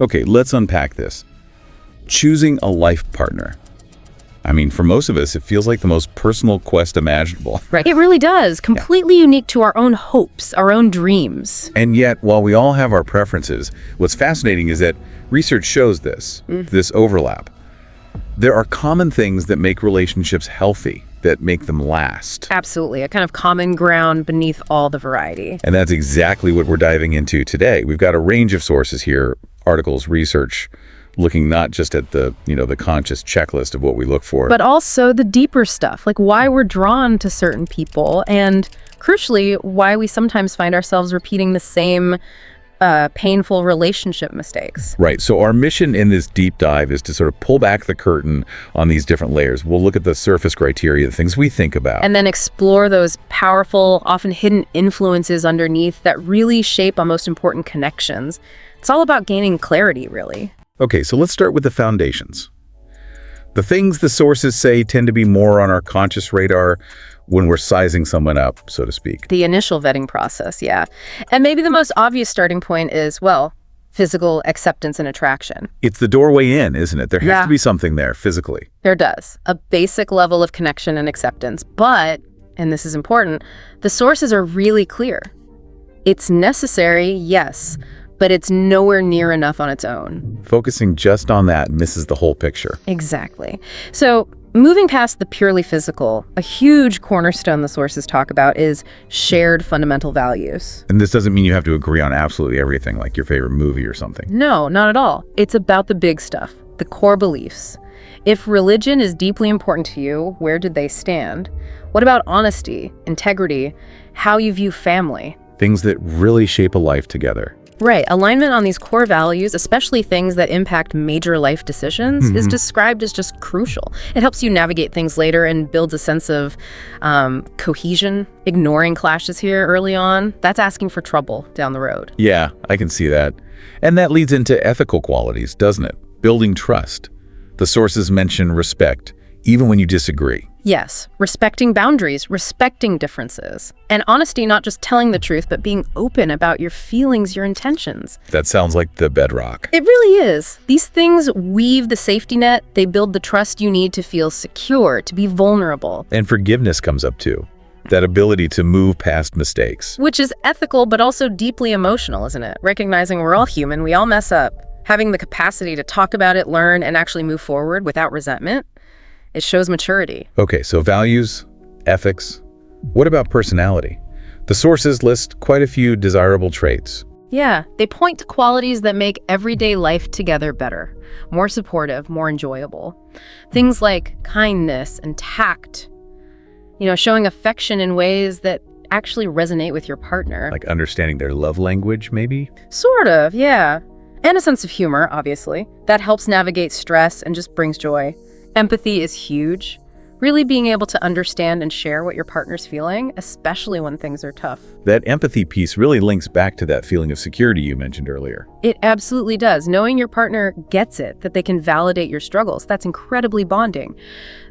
Okay, let's unpack this. Choosing a life partner. I mean, for most of us, it feels like the most personal quest imaginable. Right. It really does. Completely unique to our own hopes, our own dreams. And yet, while we all have our preferences, what's fascinating is that research shows this overlap. There are common things that make relationships healthy, that make them last. Absolutely. A kind of common ground beneath all the variety. And that's exactly what we're diving into today. We've got a range of sources here, articles, research, looking not just at the conscious checklist of what we look for, but also the deeper stuff, like why we're drawn to certain people, and crucially, why we sometimes find ourselves repeating the same painful relationship mistakes. Right. So our mission in this deep dive is to sort of pull back the curtain on these different layers. We'll look at the surface criteria, the things we think about, and then explore those powerful, often hidden influences underneath that really shape our most important connections. It's all about gaining clarity, really. Okay, so let's start with the foundations. The things the sources say tend to be more on our conscious radar when we're sizing someone up, so to speak. The initial vetting process, yeah. And maybe the most obvious starting point is, well, physical acceptance and attraction. It's the doorway in, isn't it? There has to be something there physically. There does. A basic level of connection and acceptance. But, and this is important, the sources are really clear. It's necessary, yes, but it's nowhere near enough on its own. Focusing just on that misses the whole picture. Exactly. So, moving past the purely physical, a huge cornerstone the sources talk about is shared fundamental values. And this doesn't mean you have to agree on absolutely everything, like your favorite movie or something. No, not at all. It's about the big stuff, the core beliefs. If religion is deeply important to you, where did they stand? What about honesty, integrity, how you view family? Things that really shape a life together. Right. Alignment on these core values, especially things that impact major life decisions, is described as just crucial. It helps you navigate things later and builds a sense of cohesion. Ignoring clashes here early on, that's asking for trouble down the road. Yeah, I can see that. And that leads into ethical qualities, doesn't it? Building trust. The sources mention respect, even when you disagree. Yes, respecting boundaries, respecting differences. And honesty, not just telling the truth, but being open about your feelings, your intentions. That sounds like the bedrock. It really is. These things weave the safety net. They build the trust you need to feel secure, to be vulnerable. And forgiveness comes up too. That ability to move past mistakes. Which is ethical, but also deeply emotional, isn't it? Recognizing we're all human, we all mess up. Having the capacity to talk about it, learn, and actually move forward without resentment. It shows maturity. Okay, so values, ethics. What about personality? The sources list quite a few desirable traits. Yeah, they point to qualities that make everyday life together better, more supportive, more enjoyable. Things like kindness and tact, showing affection in ways that actually resonate with your partner. Like understanding their love language, maybe? Sort of, yeah. And a sense of humor, obviously. That helps navigate stress and just brings joy. Empathy is huge. Really being able to understand and share what your partner's feeling, especially when things are tough. That empathy piece really links back to that feeling of security you mentioned earlier. It absolutely does. Knowing your partner gets it, that they can validate your struggles, that's incredibly bonding.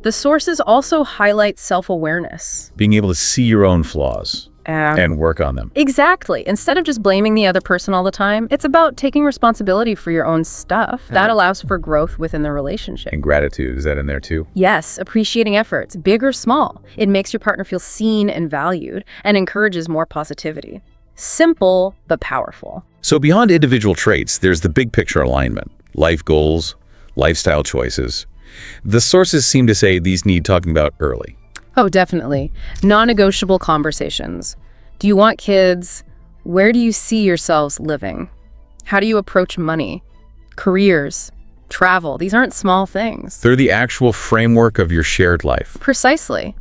The sources also highlight self-awareness. Being able to see your own flaws and work on them. Exactly. Instead of just blaming the other person all the time, it's about taking responsibility for your own stuff. That allows for growth within the relationship. And gratitude, is that in there too? Yes, appreciating efforts, big or small. It makes your partner feel seen and valued and encourages more positivity. Simple, but powerful. So beyond individual traits, there's the big picture alignment, life goals, lifestyle choices. The sources seem to say these need talking about early. Oh, definitely. Non-negotiable conversations. Do you want kids? Where do you see yourselves living? How do you approach money? Careers? Travel? These aren't small things. They're the actual framework of your shared life. Precisely.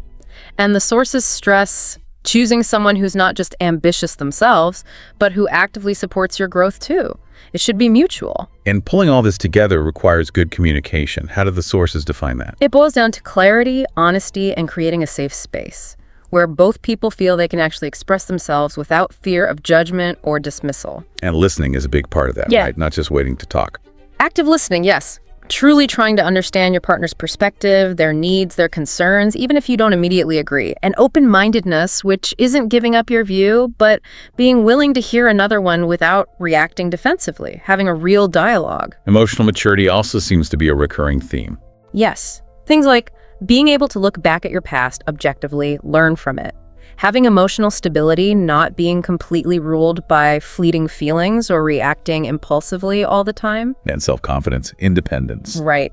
And the sources stress choosing someone who's not just ambitious themselves, but who actively supports your growth too. It should be mutual. And pulling all this together requires good communication. How do the sources define that? It boils down to clarity, honesty, and creating a safe space where both people feel they can actually express themselves without fear of judgment or dismissal. And listening is a big part of that, right? Not just waiting to talk. Active listening, yes. Truly trying to understand your partner's perspective, their needs, their concerns, even if you don't immediately agree. And open-mindedness, which isn't giving up your view, but being willing to hear another one without reacting defensively, having a real dialogue. Emotional maturity also seems to be a recurring theme. Yes. Things like being able to look back at your past objectively, learn from it. Having emotional stability, not being completely ruled by fleeting feelings or reacting impulsively all the time. And self-confidence, independence. Right.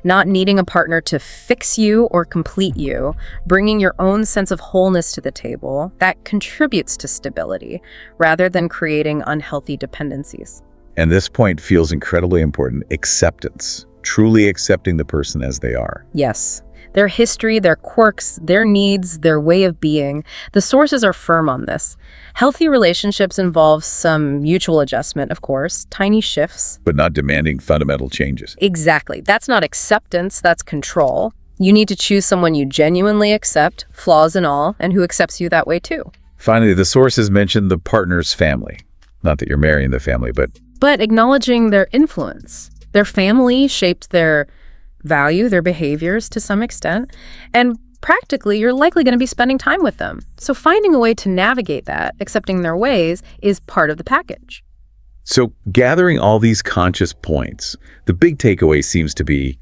Not needing a partner to fix you or complete you, bringing your own sense of wholeness to the table, that contributes to stability, rather than creating unhealthy dependencies. And this point feels incredibly important: acceptance. Truly accepting the person as they are. Yes. Their history, their quirks, their needs, their way of being. The sources are firm on this. Healthy relationships involve some mutual adjustment, of course, tiny shifts. But not demanding fundamental changes. Exactly. That's not acceptance, that's control. You need to choose someone you genuinely accept, flaws and all, and who accepts you that way too. Finally, the sources mention the partner's family. Not that you're marrying the family, but acknowledging their influence. Their family shaped their value, their behaviors to some extent, and practically you're likely going to be spending time with them. So finding a way to navigate that, accepting their ways, is part of the package. So gathering all these conscious points, the big takeaway seems to be,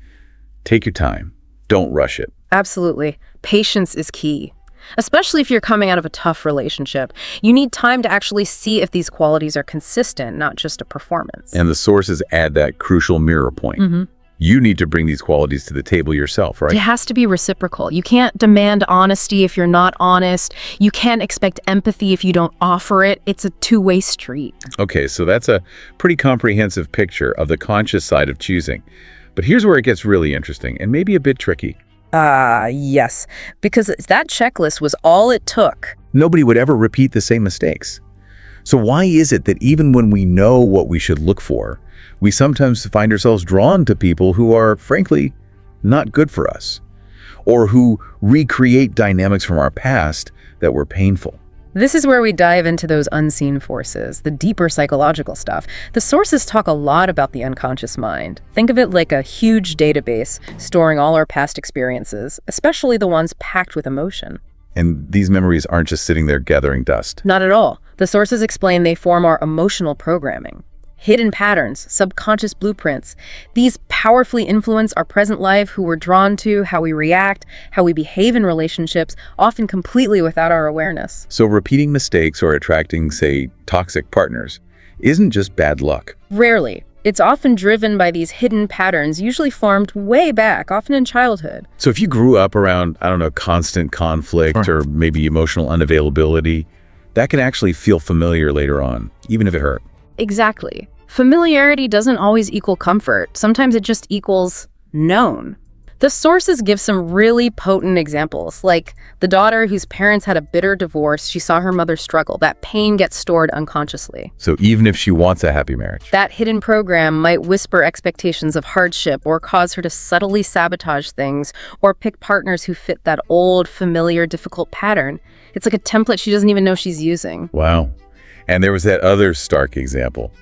take your time, don't rush it. Absolutely. Patience is key. Especially if you're coming out of a tough relationship. You need time to actually see if these qualities are consistent, not just a performance. And the sources add that crucial mirror point. You need to bring these qualities to the table yourself, right? It has to be reciprocal. You can't demand honesty if you're not honest. You can't expect empathy if you don't offer it. It's a two-way street. Okay, so that's a pretty comprehensive picture of the conscious side of choosing. But here's where it gets really interesting and maybe a bit tricky. Yes. Because that checklist was all it took. Nobody would ever repeat the same mistakes. So why is it that even when we know what we should look for, we sometimes find ourselves drawn to people who are, frankly, not good for us, or who recreate dynamics from our past that were painful? This is where we dive into those unseen forces, the deeper psychological stuff. The sources talk a lot about the unconscious mind. Think of it like a huge database storing all our past experiences, especially the ones packed with emotion. And these memories aren't just sitting there gathering dust. Not at all. The sources explain they form our emotional programming. Hidden patterns, subconscious blueprints. These powerfully influence our present life, who we're drawn to, how we react, how we behave in relationships, often completely without our awareness. So repeating mistakes or attracting, say, toxic partners isn't just bad luck. Rarely. It's often driven by these hidden patterns, usually formed way back, often in childhood. So if you grew up around, constant conflict or maybe emotional unavailability, that can actually feel familiar later on, even if it hurt. Exactly. Familiarity doesn't always equal comfort. Sometimes it just equals known. The sources give some really potent examples, like the daughter whose parents had a bitter divorce. She saw her mother struggle. That pain gets stored unconsciously. So even if she wants a happy marriage, that hidden program might whisper expectations of hardship or cause her to subtly sabotage things or pick partners who fit that old, familiar, difficult pattern. It's like a template she doesn't even know she's using. Wow. And there was that other stark example.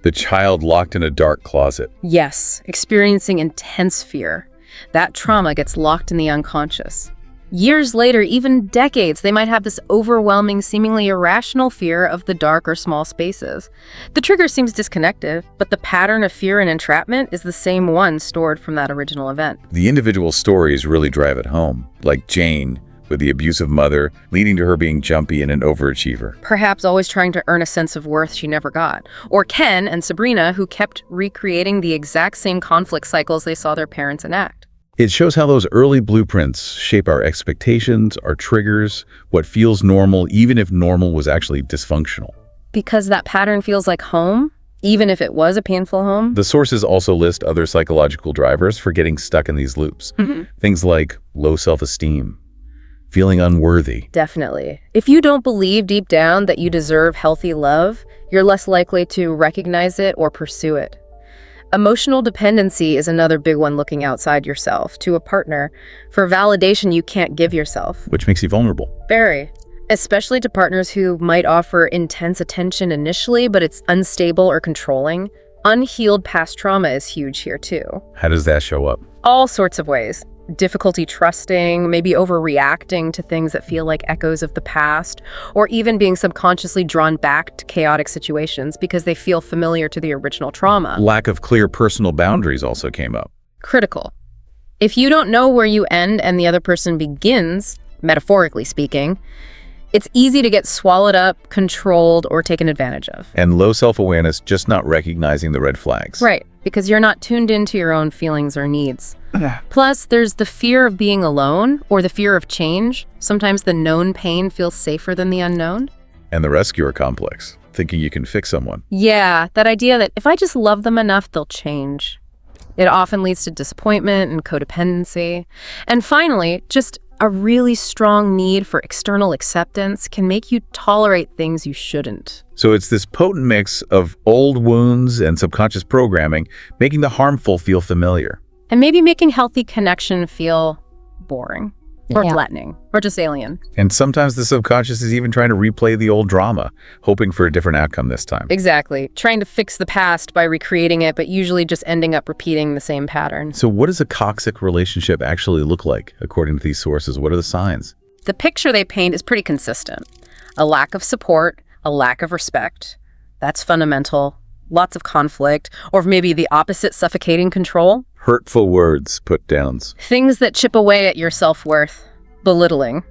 The child locked in a dark closet. Yes, experiencing intense fear. That trauma gets locked in the unconscious. Years later, even decades, they might have this overwhelming, seemingly irrational fear of the dark or small spaces. The trigger seems disconnected, but the pattern of fear and entrapment is the same one stored from that original event. The individual stories really drive it home, like Jane, with the abusive mother, leading to her being jumpy and an overachiever. Perhaps always trying to earn a sense of worth she never got. Or Ken and Sabrina, who kept recreating the exact same conflict cycles they saw their parents enact. It shows how those early blueprints shape our expectations, our triggers, what feels normal, even if normal was actually dysfunctional. Because that pattern feels like home, even if it was a painful home. The sources also list other psychological drivers for getting stuck in these loops. Things like low self-esteem, feeling unworthy. Definitely. If you don't believe deep down that you deserve healthy love, you're less likely to recognize it or pursue it. Emotional dependency is another big one, looking outside yourself to a partner for validation you can't give yourself. Which makes you vulnerable. Very. Especially to partners who might offer intense attention initially, but it's unstable or controlling. Unhealed past trauma is huge here too. How does that show up? All sorts of ways. Difficulty trusting, maybe overreacting to things that feel like echoes of the past, or even being subconsciously drawn back to chaotic situations because they feel familiar to the original trauma. Lack of clear personal boundaries also came up. Critical. If you don't know where you end and the other person begins, metaphorically speaking, it's easy to get swallowed up, controlled, or taken advantage of. And low self-awareness, just not recognizing the red flags. Right, because you're not tuned into your own feelings or needs. Plus, there's the fear of being alone or the fear of change. Sometimes the known pain feels safer than the unknown. And the rescuer complex, thinking you can fix someone. Yeah, that idea that if I just love them enough, they'll change. It often leads to disappointment and codependency. And finally, just a really strong need for external acceptance can make you tolerate things you shouldn't. So it's this potent mix of old wounds and subconscious programming, making the harmful feel familiar. And maybe making healthy connection feel boring or Yeah. flattening or just alien. And sometimes the subconscious is even trying to replay the old drama, hoping for a different outcome this time. Exactly. Trying to fix the past by recreating it, but usually just ending up repeating the same pattern. So what does a toxic relationship actually look like, according to these sources? What are the signs? The picture they paint is pretty consistent. A lack of support, a lack of respect. That's fundamental. Lots of conflict, or maybe the opposite, suffocating control. Hurtful words, put-downs. Things that chip away at your self-worth. Belittling.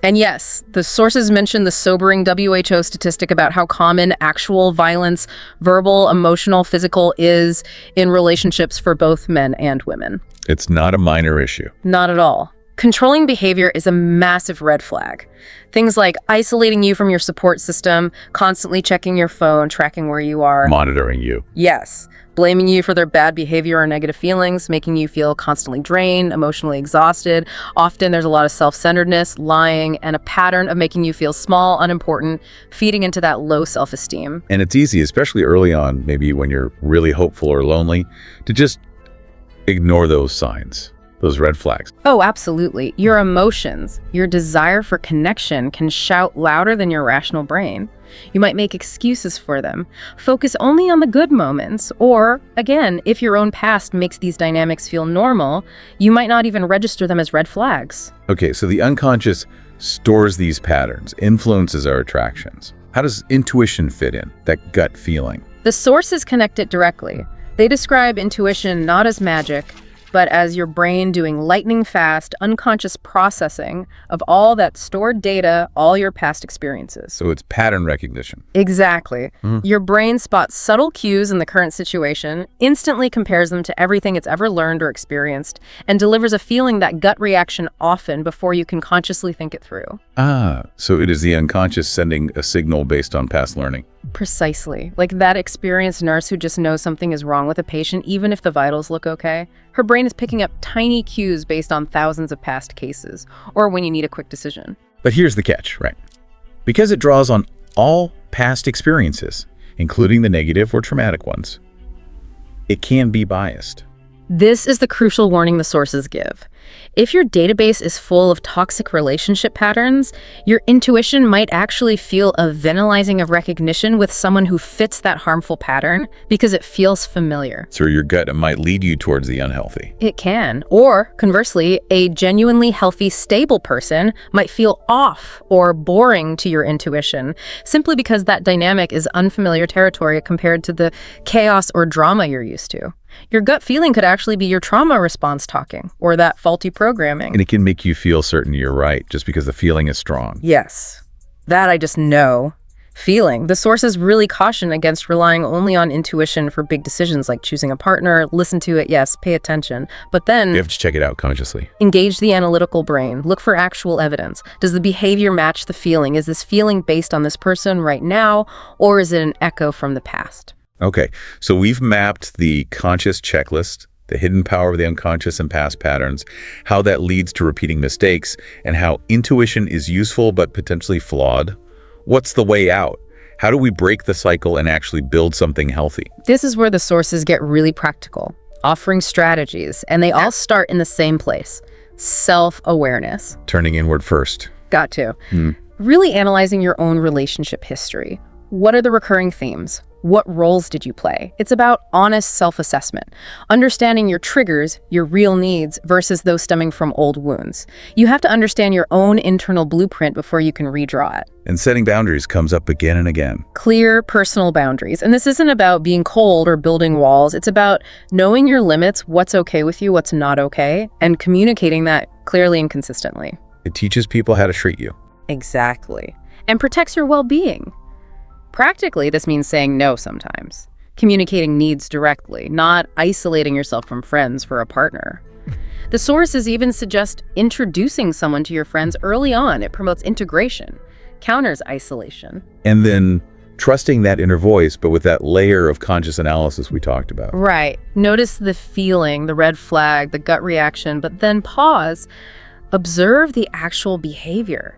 And yes, the sources mention the sobering WHO statistic about how common actual violence, verbal, emotional, physical, is in relationships for both men and women. It's not a minor issue. Not at all. Controlling behavior is a massive red flag. Things like isolating you from your support system, constantly checking your phone, tracking where you are. Monitoring you. Yes. Blaming you for their bad behavior or negative feelings, making you feel constantly drained, emotionally exhausted. Often there's a lot of self-centeredness, lying, and a pattern of making you feel small, unimportant, feeding into that low self-esteem. And it's easy, especially early on, maybe when you're really hopeful or lonely, to just ignore those signs, those red flags. Oh, absolutely. Your emotions, your desire for connection can shout louder than your rational brain. You might make excuses for them, focus only on the good moments, or, again, if your own past makes these dynamics feel normal, you might not even register them as red flags. Okay, so the unconscious stores these patterns, influences our attractions. How does intuition fit in, that gut feeling? The sources connect it directly. They describe intuition not as magic, but as your brain doing lightning-fast, unconscious processing of all that stored data, all your past experiences. So it's pattern recognition. Exactly. Your brain spots subtle cues in the current situation, instantly compares them to everything it's ever learned or experienced, and delivers a feeling, that gut reaction, often before you can consciously think it through. Ah, so it is the unconscious sending a signal based on past learning. Precisely. Like that experienced nurse who just knows something is wrong with a patient, even if the vitals look okay. Her brain is picking up tiny cues based on thousands of past cases, or when you need a quick decision. But here's the catch, right? Because it draws on all past experiences, including the negative or traumatic ones, it can be biased. This is the crucial warning the sources give. If your database is full of toxic relationship patterns, your intuition might actually feel a ventilizing of recognition with someone who fits that harmful pattern because it feels familiar. So your gut might lead you towards the unhealthy. It can. Or, conversely, a genuinely healthy, stable person might feel off or boring to your intuition, simply because that dynamic is unfamiliar territory compared to the chaos or drama you're used to. Your gut feeling could actually be your trauma response talking, or that faulty programming. And it can make you feel certain you're right, just because the feeling is strong. Yes. That I just know. Feeling. The sources really caution against relying only on intuition for big decisions like choosing a partner. Listen to it, yes, pay attention. But then You have to check it out consciously. engage the analytical brain. Look for actual evidence. Does the behavior match the feeling? Is this feeling based on this person right now, or is it an echo from the past? Okay, so we've mapped the conscious checklist, the hidden power of the unconscious and past patterns, how that leads to repeating mistakes, and how intuition is useful but potentially flawed. What's the way out? How do we break the cycle and actually build something healthy? This is where the sources get really practical, offering strategies, and they all start in the same place: self-awareness. Turning inward first. Got to. Really analyzing your own relationship history. What are the recurring themes? What roles did you play? It's about honest self-assessment, understanding your triggers, your real needs, versus those stemming from old wounds. You have to understand your own internal blueprint before you can redraw it. And setting boundaries comes up again and again. Clear personal boundaries. And this isn't about being cold or building walls. It's about knowing your limits, what's okay with you, what's not okay, and communicating that clearly and consistently. It teaches people how to treat you. Exactly. And protects your well-being. Practically, this means saying no sometimes, communicating needs directly, not isolating yourself from friends for a partner. The sources even suggest introducing someone to your friends early on. It promotes integration, counters isolation. And then trusting that inner voice, but with that layer of conscious analysis we talked about. Right. Notice the feeling, the red flag, the gut reaction, but then pause. Observe the actual behavior.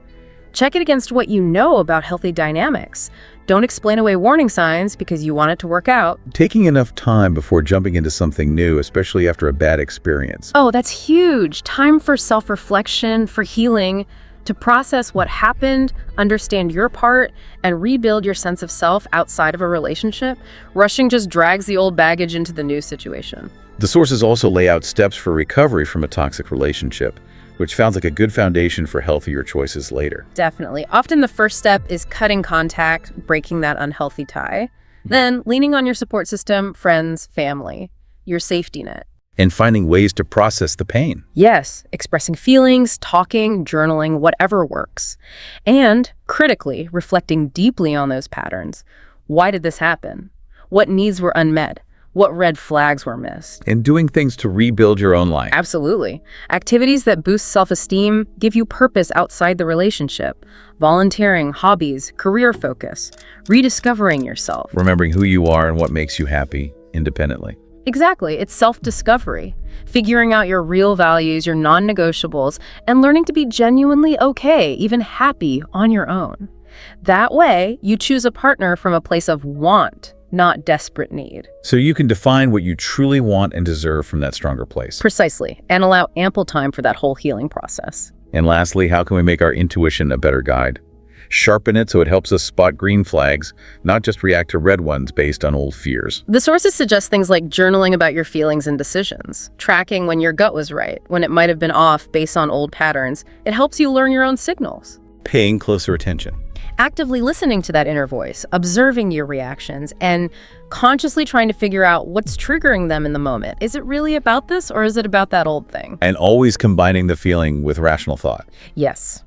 Check it against what you know about healthy dynamics. Don't explain away warning signs because you want it to work out. Taking enough time before jumping into something new, especially after a bad experience. Oh, that's huge. Time for self-reflection, for healing, to process what happened, understand your part, and rebuild your sense of self outside of a relationship. Rushing just drags the old baggage into the new situation. The sources also lay out steps for recovery from a toxic relationship, which sounds like a good foundation for healthier choices later. Definitely. Often the first step is cutting contact, breaking that unhealthy tie. Then leaning on your support system, friends, family, your safety net. And finding ways to process the pain. Yes, expressing feelings, talking, journaling, whatever works. And, critically, reflecting deeply on those patterns. Why did this happen? What needs were unmet? What red flags were missed? And doing things to rebuild your own life. Absolutely. Activities that boost self-esteem, give you purpose outside the relationship. Volunteering, hobbies, career focus, rediscovering yourself. Remembering who you are and what makes you happy independently. Exactly. It's self-discovery. Figuring out your real values, your non-negotiables, and learning to be genuinely okay, even happy on your own. That way, you choose a partner from a place of want, not desperate need. So you can define what you truly want and deserve from that stronger place. Precisely, and allow ample time for that whole healing process. And lastly, how can we make our intuition a better guide? Sharpen it so it helps us spot green flags, not just react to red ones based on old fears. The sources suggest things like journaling about your feelings and decisions, tracking when your gut was right, when it might have been off based on old patterns. It helps you learn your own signals. Paying closer attention. Actively listening to that inner voice, observing your reactions, and consciously trying to figure out what's triggering them in the moment. Is it really about this, or is it about that old thing? And always combining the feeling with rational thought. Yes.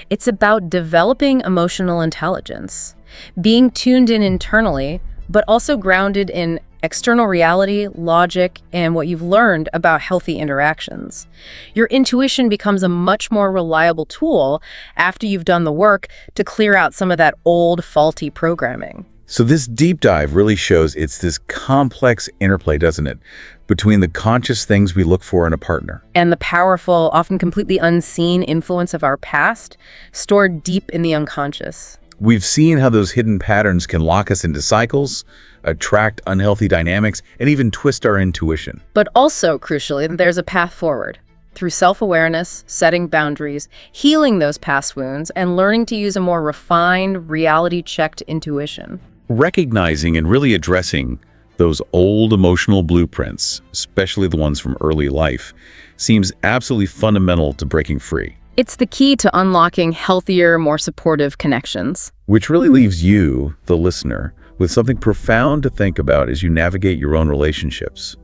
It's about developing emotional intelligence, being tuned in internally, but also grounded in external reality, logic, and what you've learned about healthy interactions. Your intuition becomes a much more reliable tool after you've done the work to clear out some of that old, faulty programming. So this deep dive really shows it's this complex interplay, doesn't it, between the conscious things we look for in a partner. And the powerful, often completely unseen influence of our past, stored deep in the unconscious. We've seen how those hidden patterns can lock us into cycles, attract unhealthy dynamics, and even twist our intuition. But also, crucially, there's a path forward. Through self-awareness, setting boundaries, healing those past wounds, and learning to use a more refined, reality-checked intuition. Recognizing and really addressing those old emotional blueprints, especially the ones from early life, seems absolutely fundamental to breaking free. It's the key to unlocking healthier, more supportive connections. Which really leaves you, the listener, with something profound to think about as you navigate your own relationships.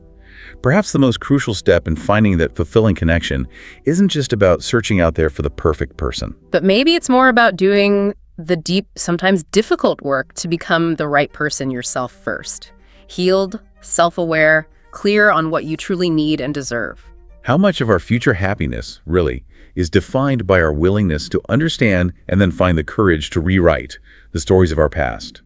Perhaps the most crucial step in finding that fulfilling connection isn't just about searching out there for the perfect person. But maybe it's more about doing the deep, sometimes difficult work to become the right person yourself first. Healed, self-aware, clear on what you truly need and deserve. How much of our future happiness, really, is defined by our willingness to understand and then find the courage to rewrite the stories of our past?